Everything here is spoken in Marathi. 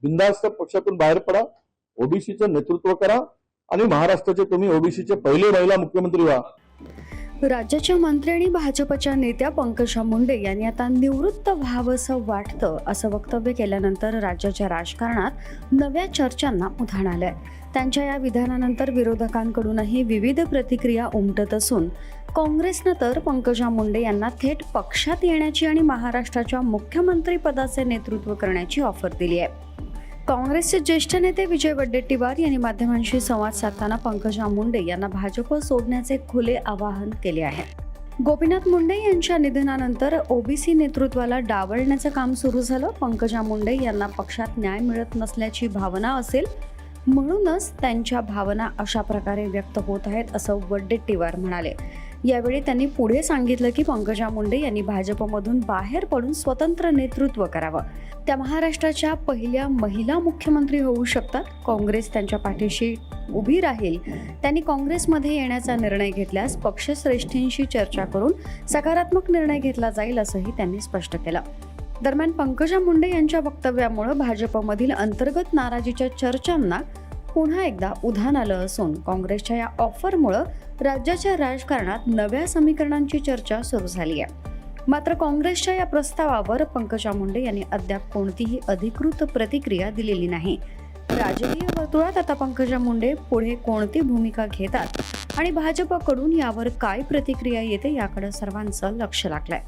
बिनधास्त पक्षातून बाहेर पडा, ओबीसीचं नेतृत्व करा आणि महाराष्ट्राचे तुम्ही ओबीसीचे पहिले महिला मुख्यमंत्री व्हा। राज्याच्या मंत्री आणि भाजपच्या नेत्या पंकजा मुंडे यांनी आता निवृत्त व्हावंसं वाटतं असं वक्तव्य केल्यानंतर राज्याच्या राजकारणात नव्या चर्चांना उधाण आलंय। त्यांच्या या विधानानंतर विरोधकांकडूनही विविध प्रतिक्रिया उमटत असून काँग्रेसनं तर पंकजा मुंडे यांना थेट पक्षात येण्याची आणि महाराष्ट्राच्या मुख्यमंत्री पदाचे नेतृत्व करण्याची ऑफर दिली आहे। काँग्रेसचे ज्येष्ठ नेते विजय वडेट्टीवार यांनी माध्यमांशी संवाद साधताना पंकजा मुंडे यांना भाजप सोडण्याचे खुले आवाहन केले आहे। गोपीनाथ मुंडे यांच्या निधनानंतर ओबीसी नेतृत्वाला डावलण्याचं काम सुरू झालं। पंकजा मुंडे यांना पक्षात न्याय मिळत नसल्याची भावना असेल, म्हणूनच त्यांच्या भावना अशा प्रकारे व्यक्त होत आहेत असं वडेट्टीवार म्हणाले। यावेळी त्यांनी पुढे सांगितलं की पंकजा मुंडे यांनी भाजपमधून बाहेर पडून स्वतंत्र नेतृत्व करावं। त्या महाराष्ट्राच्या पहिल्या महिला मुख्यमंत्री होऊ शकतात। काँग्रेस त्यांच्या पाठीशी उभी राहील। त्यांनी काँग्रेसमध्ये येण्याचा निर्णय घेतल्यास पक्षश्रेष्ठींशी चर्चा करून सकारात्मक निर्णय घेतला जाईल असंही त्यांनी स्पष्ट केलं। दरम्यान पंकजा मुंडे यांच्या वक्तव्यामुळे भाजपमधील अंतर्गत नाराजीच्या चर्चांना पुन्हा एकदा उधाण आलं असून काँग्रेसच्या या ऑफरमुळे राज्याच्या राजकारणात नव्या समीकरणांची चर्चा सुरू झाली आहे। मात्र काँग्रेसच्या या प्रस्तावावर पंकजा मुंडे यांनी अद्याप कोणतीही अधिकृत प्रतिक्रिया दिलेली नाही। राजकीय वर्तुळात आता पंकजा मुंडे पुढे कोणती भूमिका घेतात आणि भाजपकडून यावर काय प्रतिक्रिया येते याकडे सर्वांचं लक्ष लागलंय।